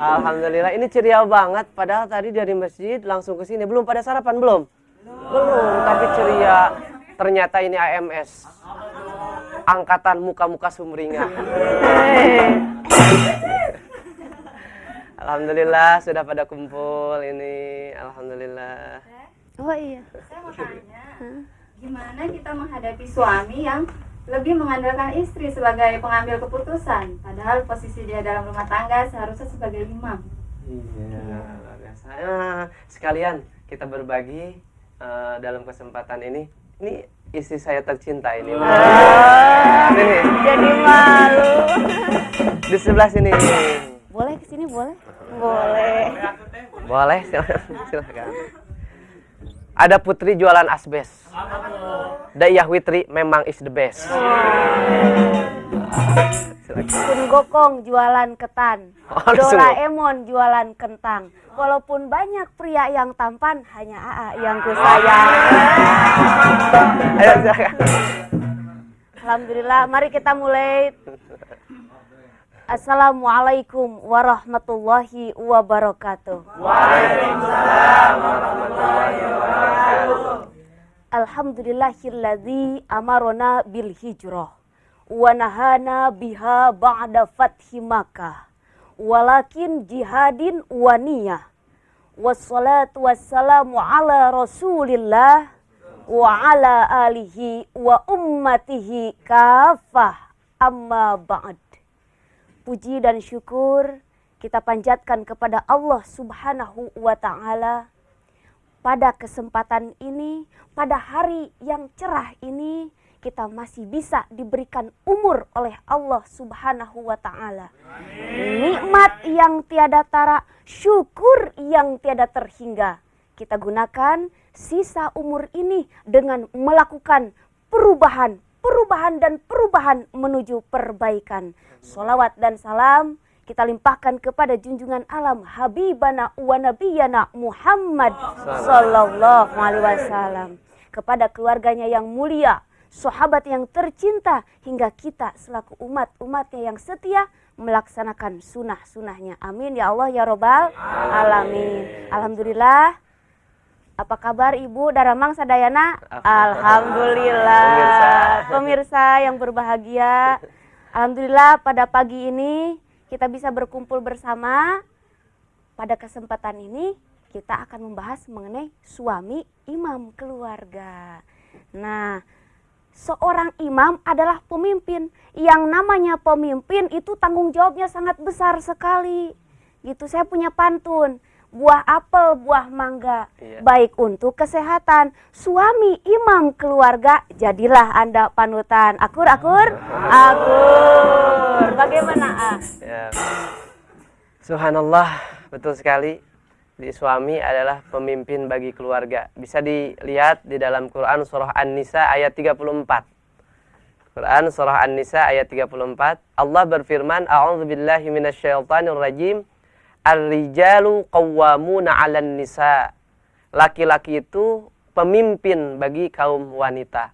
Alhamdulillah, ini ceria banget. Padahal tadi dari masjid langsung ke sini. Belum pada sarapan belum? Belum, tapi ceria. Ternyata ini AMS. Angkatan muka-muka sumringah. Alhamdulillah sudah pada kumpul ini. Alhamdulillah. Oh iya. Saya mau tanya, gimana kita menghadapi suami yang lebih mengandalkan istri sebagai pengambil keputusan, padahal posisi dia dalam rumah tangga seharusnya sebagai imam. Iya, luar biasa. Sekalian kita berbagi dalam kesempatan ini. Ini istri saya tercinta ini. Sini. Jadi malu. Di sebelah sini. Boleh kesini boleh? Boleh. Boleh, silakan. Ada putri jualan asbes. Daiyah Witri memang is the best. Kun Gokong jualan ketan. Doraemon jualan kentang. Walaupun banyak pria yang tampan, hanya AA yang kusayang. Ayo silakan. Alhamdulillah, mari kita mulai. Assalamualaikum warahmatullahi wabarakatuh. Waalaikumsalam warahmatullahi wabarakatuh. Alhamdulillahilladzi amarona bil hijrah wa nahana biha ba'da fathi Makkah. Walakin jihadin wa niyah. Wassalatu wassalamu ala Rasulillah wa ala alihi wa ummatihi kafah. Amma ba'd. Puji dan syukur kita panjatkan kepada Allah Subhanahu wa ta'ala. Pada kesempatan ini, pada hari yang cerah ini, kita masih bisa diberikan umur oleh Allah Subhanahu wa ta'ala. Nikmat yang tiada tara, syukur yang tiada terhingga. Kita gunakan sisa umur ini dengan melakukan perubahan dan perubahan menuju perbaikan. Sholawat dan salam kita limpahkan kepada junjungan alam Habibana wa Nabiyana Muhammad sallallahu alaihi wasallam, kepada keluarganya yang mulia, sahabat yang tercinta, hingga kita selaku umatnya yang setia melaksanakan sunnah-sunnahnya. Amin ya Allah ya Robbal alamin. Alhamdulillah. Apa kabar Ibu Daramang Sadayana? Alhamdulillah. Pemirsa yang berbahagia, alhamdulillah pada pagi ini kita bisa berkumpul bersama. Pada kesempatan ini kita akan membahas mengenai suami imam keluarga. Nah, seorang imam adalah pemimpin. Yang namanya pemimpin itu tanggung jawabnya sangat besar sekali. Gitu, saya punya pantun. Buah apel, buah mangga, baik untuk kesehatan. Suami imam keluarga, jadilah Anda panutan. Akur. Bagaimana? Ya. Subhanallah, betul sekali. Di suami adalah pemimpin bagi keluarga. Bisa dilihat di dalam Quran surah An-Nisa ayat 34. Quran surah An-Nisa ayat 34. Allah berfirman, A'udzubillahi minasyaitonirrajim. Ar-rijalu qawwamuna 'alan nisa. Laki-laki itu pemimpin bagi kaum wanita.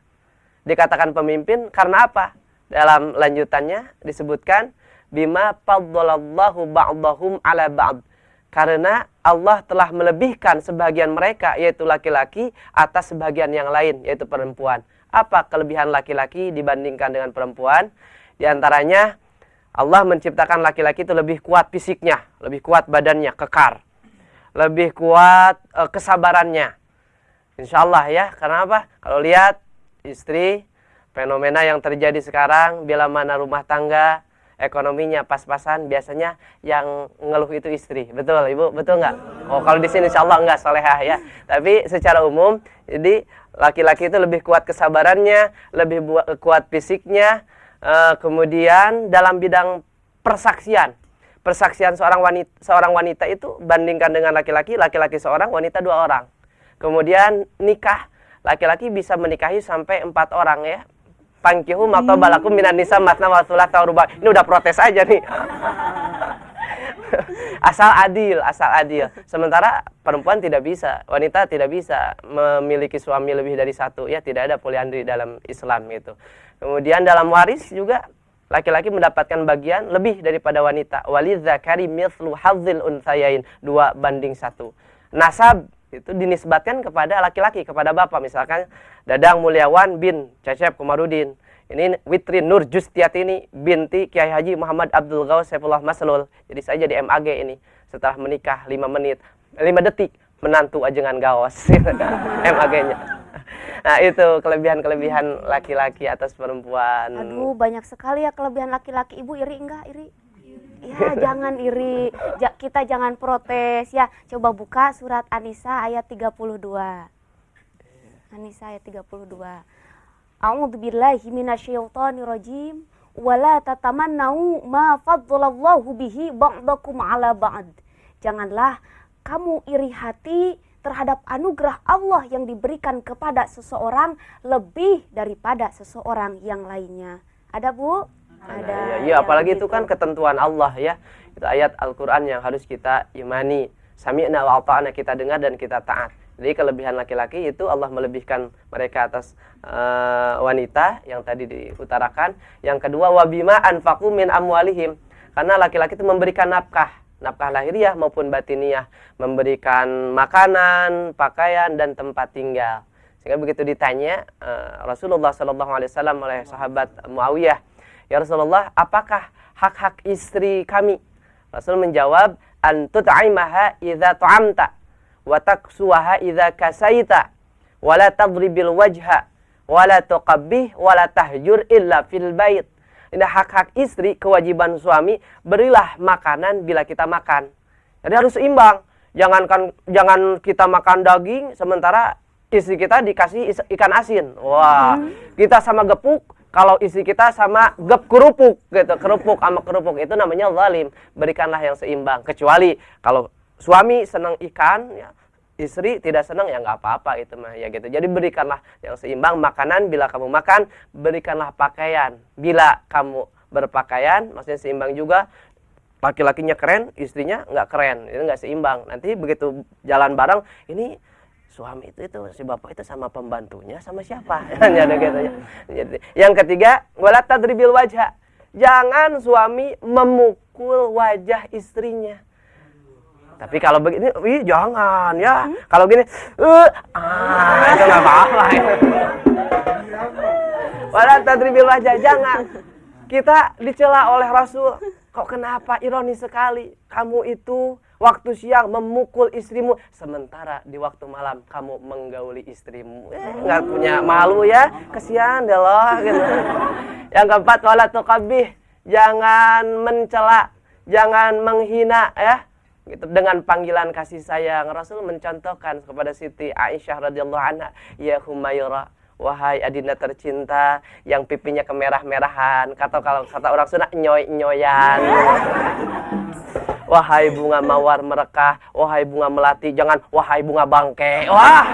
Dikatakan pemimpin karena apa? Dalam lanjutannya disebutkan bima faddalallahu ba'dahum 'ala ba'd. Karena Allah telah melebihkan sebagian mereka, yaitu laki-laki, atas sebagian yang lain, yaitu perempuan. Apa kelebihan laki-laki dibandingkan dengan perempuan? Di antaranya Allah menciptakan laki-laki itu lebih kuat fisiknya, lebih kuat badannya, kekar. Lebih kuat kesabarannya. Insya Allah ya, karena apa? Kalau lihat istri, fenomena yang terjadi sekarang, bila mana rumah tangga, ekonominya pas-pasan, biasanya yang ngeluh itu istri. Betul Ibu? Betul nggak? Oh, kalau di sini insya Allah nggak, solehah ya. Tapi secara umum, jadi laki-laki itu lebih kuat kesabarannya, lebih kuat fisiknya. Kemudian dalam bidang persaksian seorang wanita itu bandingkan dengan laki-laki seorang, wanita 2 orang. Kemudian nikah, laki-laki bisa menikahi sampai 4 orang ya. Pankihu matobalakum minan nisa matna wa thulatha wa ruba'. Ini udah protes aja nih. Asal adil. Sementara perempuan tidak bisa, wanita tidak bisa memiliki suami lebih dari 1 ya, tidak ada poliandri dalam Islam gitu. Kemudian dalam waris juga Laki-laki mendapatkan bagian lebih daripada wanita. Walidzakari mithlu hadzil untsayain, 2:1. Nasab itu dinisbatkan kepada laki-laki, kepada bapak. Misalkan Dadang Mulyawan bin Cecep Komarudin. Ini Witri Nur Justiatini binti Kiai Haji Muhammad Abdul Ghaus Saifullah Maslul. Jadi saya jadi MAG ini. Setelah menikah 5 detik menantu ajengan gaos. MAG-nya. Nah, itu kelebihan-kelebihan laki-laki atas perempuan. Aduh, banyak sekali ya kelebihan laki-laki. Ibu iri enggak? Iri? Ya, jangan iri. Kita jangan protes ya. Coba buka surat An-Nisa ayat 32. An-Nisa ayat 32. A'udzubillahi minasyaitonirrajim. Wala tatamannau ma faddalallahu bihi ba'dakum 'ala ba'd. Janganlah kamu iri hati terhadap anugerah Allah yang diberikan kepada seseorang lebih daripada seseorang yang lainnya. Ada, Bu? Ada. Iya, apalagi itu kan ketentuan Allah ya. Itu ayat Al-Qur'an yang harus kita imani. Sami'na wa ata'na, kita dengar dan kita taat. Jadi kelebihan laki-laki itu Allah melebihkan mereka atas wanita yang tadi diutarakan. Yang kedua, wabima anfaqu min amwalihim. Karena laki-laki itu memberikan nafkah lahiriah maupun batiniah, memberikan makanan, pakaian dan tempat tinggal. Sehingga begitu ditanya Rasulullah SAW oleh sahabat Muawiyah, "Ya Rasulullah, apakah hak-hak istri kami?" Rasul menjawab, "An tut'imaha idza tu'amta wa taksuha idza kasaita wa la tadribil wajha wa la tuqabbih wa la tahjur illa fil bait." Ini hak-hak istri, kewajiban suami, berilah makanan bila kita makan. Jadi harus seimbang. Jangan kita makan daging sementara istri kita dikasih ikan asin. Wah, kita sama gepuk, kalau istri kita sama kerupuk gitu. Kerupuk sama kerupuk itu namanya zalim. Berikanlah yang seimbang. Kecuali kalau suami senang ikan, ya, istri tidak senang, ya nggak apa-apa itu mah ya gitu. Jadi berikanlah yang seimbang, makanan bila kamu makan, berikanlah pakaian bila kamu berpakaian, maksudnya seimbang juga. Laki-lakinya keren, istrinya nggak keren, itu nggak seimbang. Nanti begitu jalan bareng, ini suami itu si bapak itu sama pembantunya sama siapa? Jadi gitu ya. Yang ketiga, wala tadribil wajha. Jangan suami memukul wajah istrinya. Tapi kalau begini, jangan ya. Kalau gini, itu nggak apa-apa. Wala tadribil wajah, jangan. Kita dicela oleh Rasul. Kok kenapa ironis sekali? Kamu itu waktu siang memukul istrimu, sementara di waktu malam kamu menggauli istrimu. Nggak punya malu ya, kesian deh loh. Gitu. Yang keempat, wala tuqabbih, jangan mencela, jangan menghina ya. Gitu, dengan panggilan kasih sayang. Rasul mencontohkan kepada Siti Aisyah radhiyallahu anha, ya Humaira, wahai adinda tercinta yang pipinya kemerah-merahan, kalau kata orang Sunda nyoy-nyoyan. Wahai bunga mawar merekah, wahai bunga melati, jangan wahai bunga bangke. Wah,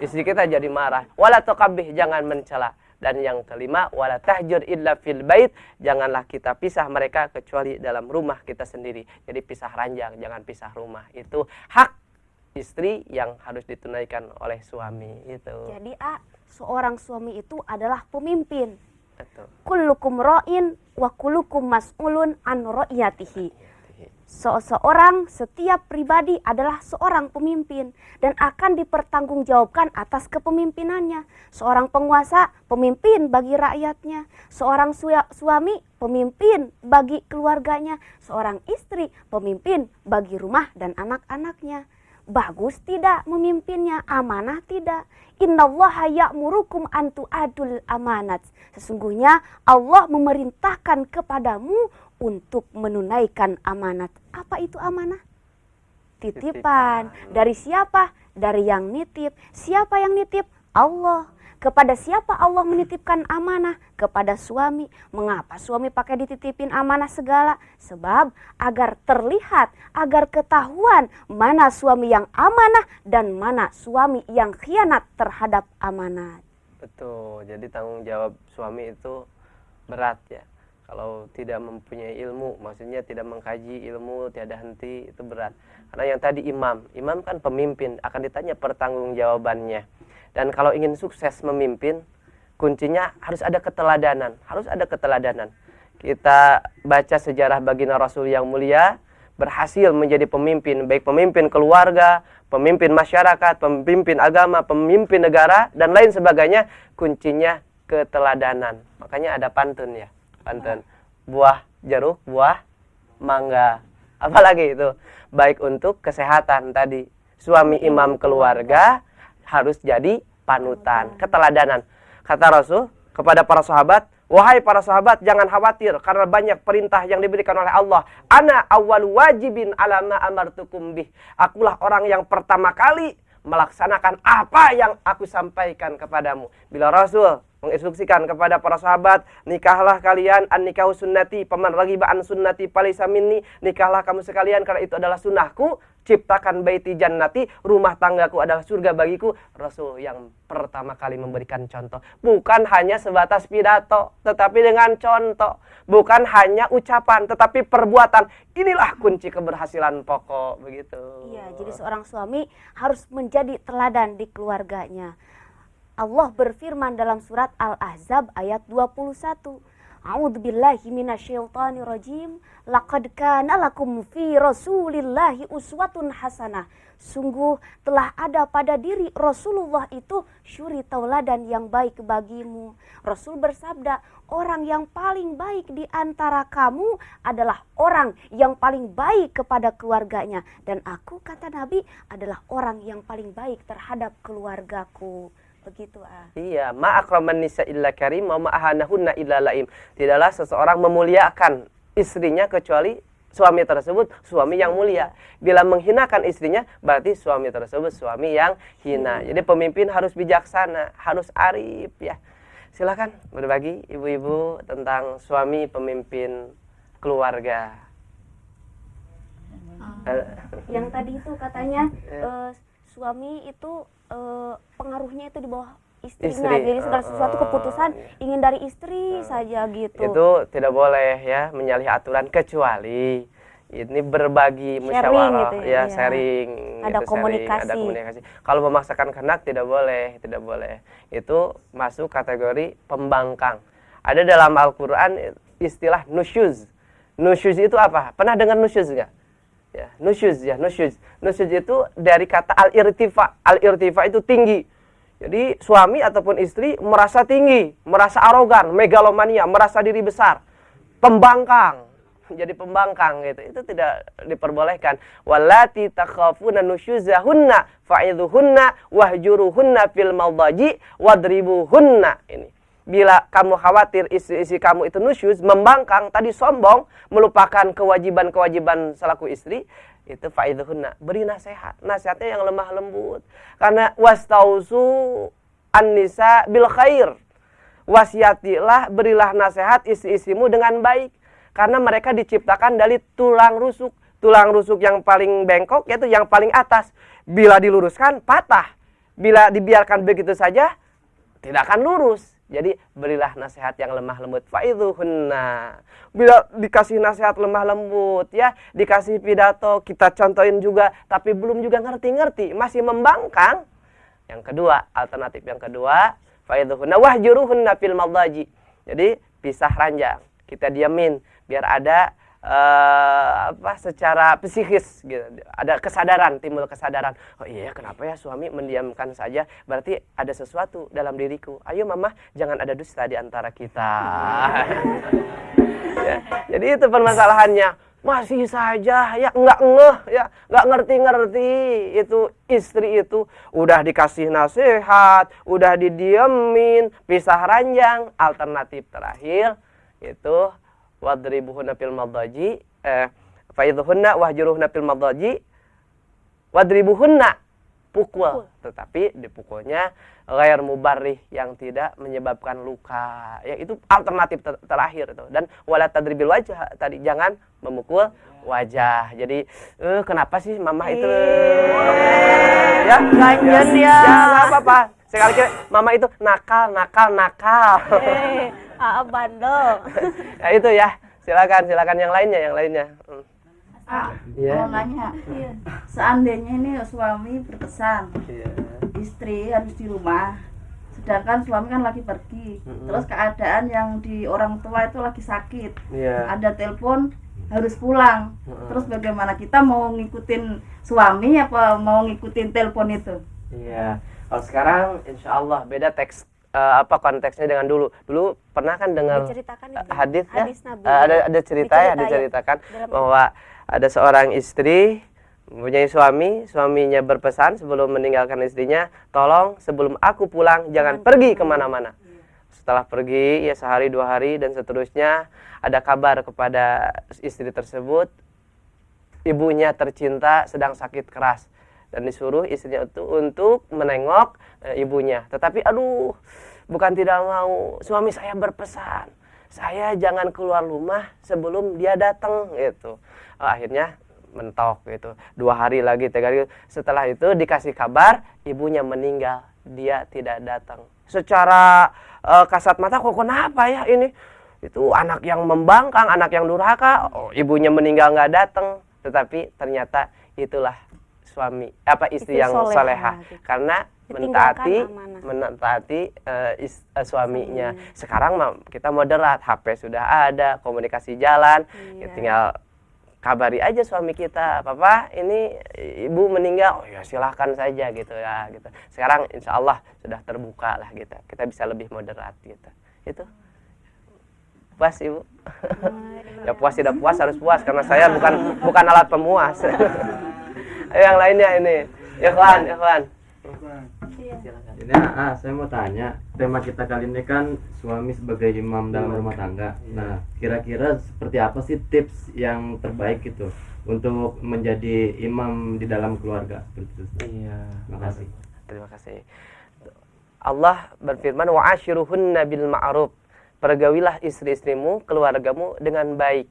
istri kita jadi marah. Wala tuqabbih, jangan mencela. Dan yang kelima, wala tahjur illa fil bait, janganlah kita pisah mereka kecuali dalam rumah kita sendiri. Jadi pisah ranjang, jangan pisah rumah. Itu hak istri yang harus ditunaikan oleh suami itu. Jadi seorang suami itu adalah pemimpin. Betul. Kullukum ra'in wa kullukum mas'ulun an ra'iyatihi. Seseorang, setiap pribadi adalah seorang pemimpin dan akan dipertanggungjawabkan atas kepemimpinannya. Seorang penguasa, pemimpin bagi rakyatnya. Seorang suami, pemimpin bagi keluarganya. Seorang istri, pemimpin bagi rumah dan anak-anaknya. Bagus tidak memimpinnya? Amanah tidak? Innallaha ya'murukum an tu'adul amanat. Sesungguhnya Allah memerintahkan kepadamu untuk menunaikan amanat. Apa itu amanah? Titipan. Dari siapa? Dari yang nitip. Siapa yang nitip? Allah. Kepada siapa Allah menitipkan amanah? Kepada suami. Mengapa suami pakai dititipin amanah segala? Sebab agar terlihat, agar ketahuan mana suami yang amanah dan mana suami yang khianat terhadap amanat. Betul. Jadi tanggung jawab suami itu berat ya. Kalau tidak mempunyai ilmu, maksudnya tidak mengkaji ilmu, tiada henti, itu berat. Karena yang tadi imam kan pemimpin, akan ditanya pertanggungjawabannya. Dan kalau ingin sukses memimpin, kuncinya harus ada keteladanan, kita baca sejarah baginda Rasul yang mulia, berhasil menjadi pemimpin, baik pemimpin keluarga, pemimpin masyarakat, pemimpin agama, pemimpin negara, dan lain sebagainya, kuncinya keteladanan. Makanya ada pantun ya, pantun. Buah jeruk, buah mangga. Apalagi itu, baik untuk kesehatan tadi. Suami imam keluarga harus jadi panutan, keteladanan. Kata Rasul kepada para sahabat, wahai para sahabat, jangan khawatir karena banyak perintah yang diberikan oleh Allah. Ana awwal wajibin ala ma amartukum bih. Akulah orang yang pertama kali melaksanakan apa yang aku sampaikan kepadamu. Bila Rasul menginstruksikan kepada para sahabat, nikahlah kalian, an nikahu sunnati, paman ragiba an sunnati falaysa minni, nikahlah kamu sekalian karena itu adalah sunnahku, ciptakan baiti jannati, rumah tanggaku adalah surga bagiku. Rasul yang pertama kali memberikan contoh, bukan hanya sebatas pidato, tetapi dengan contoh, bukan hanya ucapan, tetapi perbuatan. Inilah kunci keberhasilan pokok, begitu. Iya, jadi seorang suami harus menjadi teladan di keluarganya. Allah berfirman dalam surat Al-Ahzab ayat 21. A'udzubillahi minasyaitonirrajim. Laqad kana lakum fi Rasulillahi uswatun hasanah. Sungguh telah ada pada diri Rasulullah itu suri tauladan yang baik bagimu. Rasul bersabda, orang yang paling baik di antara kamu adalah orang yang paling baik kepada keluarganya. Dan aku, kata Nabi, adalah orang yang paling baik terhadap keluargaku. Begitu Iya, ma akraman nisa illa karim wa ma ahanahunna illa laim. Tidaklah seseorang memuliakan istrinya kecuali suami tersebut suami yang mulia. Bila menghinakan istrinya berarti suami tersebut suami yang hina. Jadi pemimpin harus bijaksana, harus arif ya. Silakan berbagi ibu-ibu tentang suami pemimpin keluarga. Yang tadi itu katanya suami itu pengaruhnya itu di bawah istrinya. Jadi segala sesuatu keputusan ingin dari istri saja gitu. Itu tidak boleh ya menyalahi aturan kecuali ini berbagi musyawarah gitu ya, sharing, ada gitu, komunikasi. ada komunikasi. Kalau memaksakan kehendak tidak boleh, tidak boleh. Itu masuk kategori pembangkang. Ada dalam Al-Qur'an istilah nusyuz. Nusyuz itu apa? Pernah dengar nusyuz enggak? Ya, nusyuz ya, nusyuz. Nusyuz itu dari kata al-irtifa. Al-irtifa itu tinggi. Jadi suami ataupun istri merasa tinggi, merasa arogan, megalomania, merasa diri besar. Pembangkang. Jadi pembangkang gitu. Itu tidak diperbolehkan. Wallati takhafuna nusyuzahunna fa'idhuhunna wahjuruhunna fil mawdaji wadribuhunna. Ini. Bila kamu khawatir istri-istri kamu itu nusyuz, membangkang, tadi sombong, melupakan kewajiban-kewajiban selaku istri, itu fa'idhuhunna, beri nasihat. Nasihatnya yang lemah lembut. Karena wastausu an-nisa bil khair. Wasiatilah, berilah nasihat istri-istrimu dengan baik. Karena mereka diciptakan dari tulang rusuk. Tulang rusuk yang paling bengkok, yaitu yang paling atas. Bila diluruskan, patah. Bila dibiarkan begitu saja, tidak akan lurus. Jadi berilah nasihat yang lemah lembut. Fa'idhuhunna. Bila dikasih nasihat lemah lembut ya, dikasih pidato, kita contohin juga, tapi belum juga ngerti-ngerti, masih membangkang. Yang kedua, alternatif yang kedua, fa'idhuhunna wahjuruhunna fil madaji. Jadi pisah ranjang, kita diamin biar ada secara psikis gitu. Ada kesadaran, timbul kesadaran. Oh iya, kenapa ya suami mendiamkan saja? Berarti ada sesuatu dalam diriku. Ayo mama, jangan ada dusta di antara kita. Ya, jadi itu permasalahannya. Masih saja ya nggak ngeh ya, nggak ngerti-ngerti. Itu istri itu udah dikasih nasihat, udah didiemin, pisah ranjang. Alternatif terakhir itu wadribuhunna fil madaji fa'idhuhunna wahjuruhunna fil madaji wadribuhunna, pukul, tetapi dipukulnya ghair mubarrih, yang tidak menyebabkan luka. Ya, itu alternatif terakhir itu. Dan wala tadribil wajah, tadi jangan memukul wajah. Jadi kenapa sih mama itu ya ganjen ya enggak apa-apa. Sekali-kali mama itu nakal. Bandel. Ya itu ya. Silakan yang lainnya. Mau nanya, seandainya ini suami berpesan, istri harus di rumah, sedangkan suami kan lagi pergi. Terus keadaan yang di orang tua itu lagi sakit. Ada telepon harus pulang. Terus bagaimana, kita mau ngikutin suami apa mau ngikutin telepon itu? Iya. Kalau sekarang insya Allah beda teks konteksnya dengan dulu. Dulu pernah kan dengar hadis ya? Nabi. Ada cerita ya, diceritakan bahwa ada seorang istri mempunyai suami, suaminya berpesan sebelum meninggalkan istrinya, tolong sebelum aku pulang jangan pergi kemana-mana. Setelah pergi ya sehari 2 hari dan seterusnya, ada kabar kepada istri tersebut, ibunya tercinta sedang sakit keras dan disuruh istrinya itu untuk menengok ibunya. Tetapi aduh, bukan tidak mau, suami saya berpesan, saya jangan keluar rumah sebelum dia datang gitu. Akhirnya mentok gitu. 2 hari lagi, 3 hari. Setelah itu dikasih kabar ibunya meninggal, dia tidak datang. Secara kasat mata, kok kenapa ya ini? Itu anak yang membangkang, anak yang durhaka. Ibunya meninggal nggak datang. Tetapi ternyata itulah istri yang salehah, karena mentaati suaminya. Sekarang kita moderat, HP sudah ada, komunikasi jalan, ya tinggal kabari aja suami kita, papa ini ibu meninggal, oh ya silahkan saja gitu ya gitu. Sekarang insya Allah sudah terbuka lah gitu, kita bisa lebih moderat gitu. Itu puas ibu? Ya puas tidak puas harus puas, karena saya bukan alat pemuas. Yang lainnya ini, Ikhwan. Ini saya mau tanya, tema kita kali ini kan suami sebagai imam dalam rumah tangga. Nah, kira-kira seperti apa sih tips yang terbaik itu untuk menjadi imam di dalam keluarga seperti itu? Iya. Terima kasih. Allah berfirman, wa'ashiruhunna bil ma'ruf. Pergaulilah istri-istrimu, keluargamu dengan baik.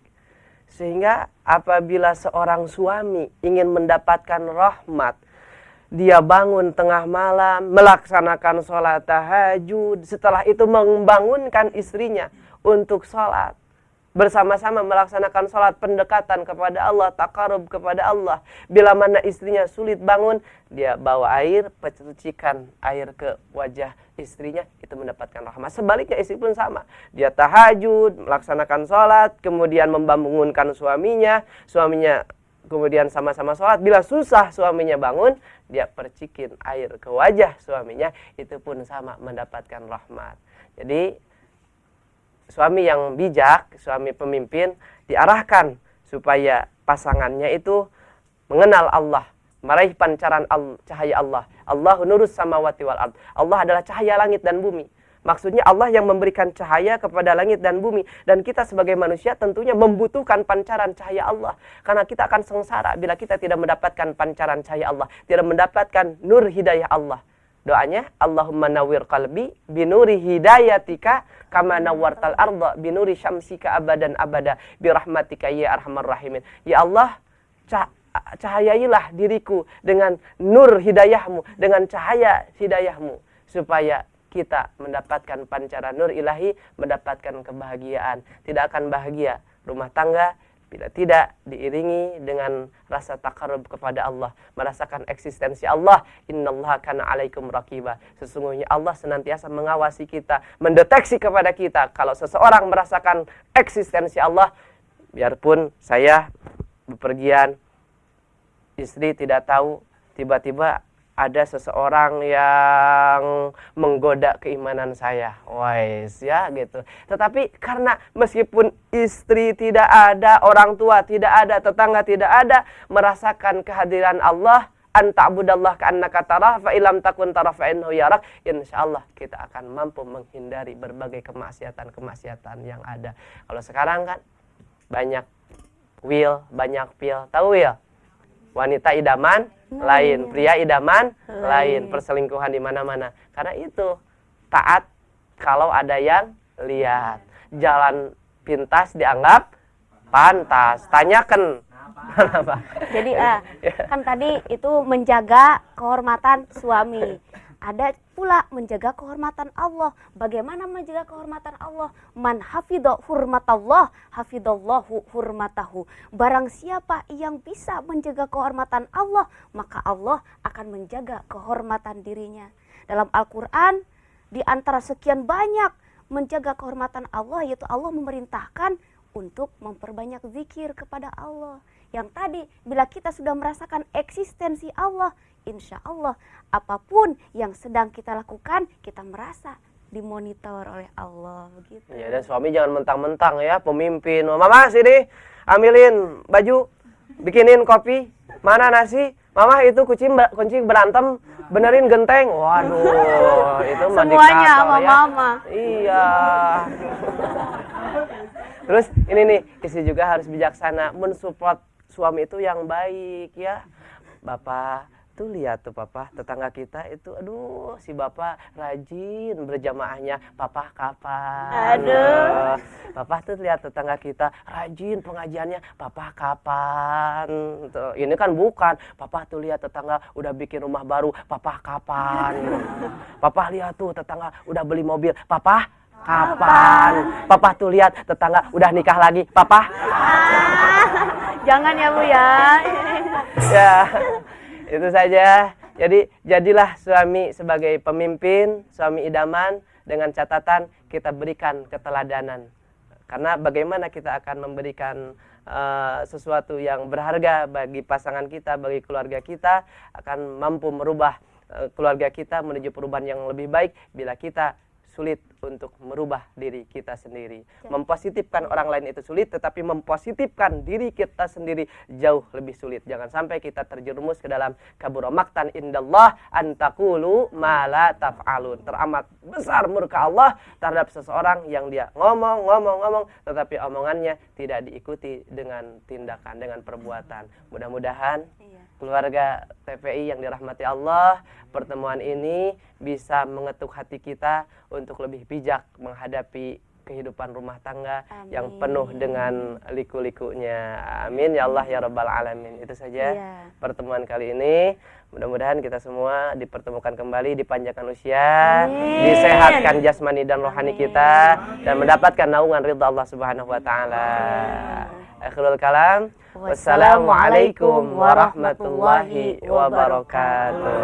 Sehingga apabila seorang suami ingin mendapatkan rahmat, dia bangun tengah malam, melaksanakan sholat tahajud, setelah itu membangunkan istrinya untuk sholat. Bersama-sama melaksanakan sholat pendekatan kepada Allah, taqarrub kepada Allah. Bila mana istrinya sulit bangun, dia bawa air, percikan air ke wajah istrinya, itu mendapatkan rahmat. Sebaliknya istri pun sama. Dia tahajud, melaksanakan sholat, kemudian membangunkan suaminya kemudian sama-sama sholat. Bila susah suaminya bangun, dia percikin air ke wajah suaminya, itu pun sama mendapatkan rahmat. Jadi suami yang bijak, suami pemimpin, diarahkan supaya pasangannya itu mengenal Allah, meraih pancaran cahaya Allah. Allahu nurus samawati wal ard. Allah adalah cahaya langit dan bumi. Maksudnya Allah yang memberikan cahaya kepada langit dan bumi. Dan kita sebagai manusia tentunya membutuhkan pancaran cahaya Allah. Karena kita akan sengsara bila kita tidak mendapatkan pancaran cahaya Allah, tidak mendapatkan nur hidayah Allah. Doanya, Allahumma nawwir qalbi binuri hidayatika kama nawwartal arda binuri syamsika abadan abada birahmatika ya arhamar rahimin. Ya Allah, cahayailah diriku dengan nur hidayahmu, dengan cahaya hidayahmu, supaya kita mendapatkan pancaran nur ilahi, mendapatkan kebahagiaan. Tidak akan bahagia rumah tangga bila tidak diiringi dengan rasa taqarrub kepada Allah, merasakan eksistensi Allah. Innallaha kana 'alaikum raqiba. Sesungguhnya Allah senantiasa mengawasi kita, mendeteksi kepada kita kalau seseorang merasakan eksistensi Allah. Biarpun saya bepergian, istri tidak tahu, tiba-tiba ada seseorang yang menggoda keimanan saya, wais ya gitu. Tetapi karena meskipun istri tidak ada, orang tua tidak ada, tetangga tidak ada, merasakan kehadiran Allah, anta'budallah ka'annaka tarah fa illam takun tarah fa innahu yarak, insyaallah kita akan mampu menghindari berbagai kemaksiatan yang ada. Kalau sekarang kan banyak banyak pil, tahu ya? Wanita idaman lain, pria idaman lain, perselingkuhan di mana-mana. Karena itu taat kalau ada yang lihat. Jalan pintas dianggap pantas. Tanyakan. Jadi kan tadi itu menjaga kehormatan suami. Ada pula menjaga kehormatan Allah. Bagaimana menjaga kehormatan Allah? Man hafidha hurmatallah, hafidallahu hurmatahu. Barang siapa yang bisa menjaga kehormatan Allah, maka Allah akan menjaga kehormatan dirinya. Dalam Al-Quran di antara sekian banyak menjaga kehormatan Allah, yaitu Allah memerintahkan untuk memperbanyak zikir kepada Allah. Yang tadi, bila kita sudah merasakan eksistensi Allah, insya Allah apapun yang sedang kita lakukan, kita merasa dimonitor oleh Allah begitu. Ya, dan suami jangan mentang-mentang ya pemimpin. Mama sini ambilin baju, bikinin kopi, mana nasi, mama itu kucing berantem, benerin genteng. Waduh, itu mah Semuanya sama ya. mama. Iya. Terus ini nih, istri juga harus bijaksana mensupport suami itu yang baik ya. Bapak tuh lihat tuh papa, tetangga kita itu aduh si bapak rajin berjamaahnya, papa kapan? Aduh. Papa tuh lihat tetangga kita rajin pengajiannya, papa kapan? Tuh, ini kan bukan, papa tuh lihat tetangga udah bikin rumah baru, papa kapan? Papa lihat tuh tetangga udah beli mobil, papa kapan? Papa tuh lihat tetangga udah nikah lagi, papa? Jangan ya Bu ya. Ya, itu saja. Jadi jadilah suami sebagai pemimpin, suami idaman, dengan catatan kita berikan keteladanan. Karena bagaimana kita akan memberikan sesuatu yang berharga bagi pasangan kita, bagi keluarga kita, akan mampu merubah keluarga kita menuju perubahan yang lebih baik bila kita sulit untuk merubah diri kita sendiri. Mempositifkan orang lain itu sulit, tetapi mempositifkan diri kita sendiri jauh lebih sulit. Jangan sampai kita terjerumus ke dalam kabura maqtan indallah an taqulu ma la taf'alun. Teramat besar murka Allah terhadap seseorang yang dia ngomong, tetapi omongannya tidak diikuti dengan tindakan, dengan perbuatan. Mudah-mudahan keluarga TPI yang dirahmati Allah, pertemuan ini bisa mengetuk hati kita untuk lebih bijak menghadapi kehidupan rumah tangga. Amin. Yang penuh dengan liku-likunya. Amin ya Allah ya Rabbal Alamin. Itu saja pertemuan kali ini. Mudah-mudahan kita semua dipertemukan kembali, dipanjangkan usia, disehatkan jasmani dan rohani kita, dan mendapatkan naungan ridha Allah Subhanahu wa taala. Akhirul kalam. Wassalamualaikum warahmatullahi wabarakatuh.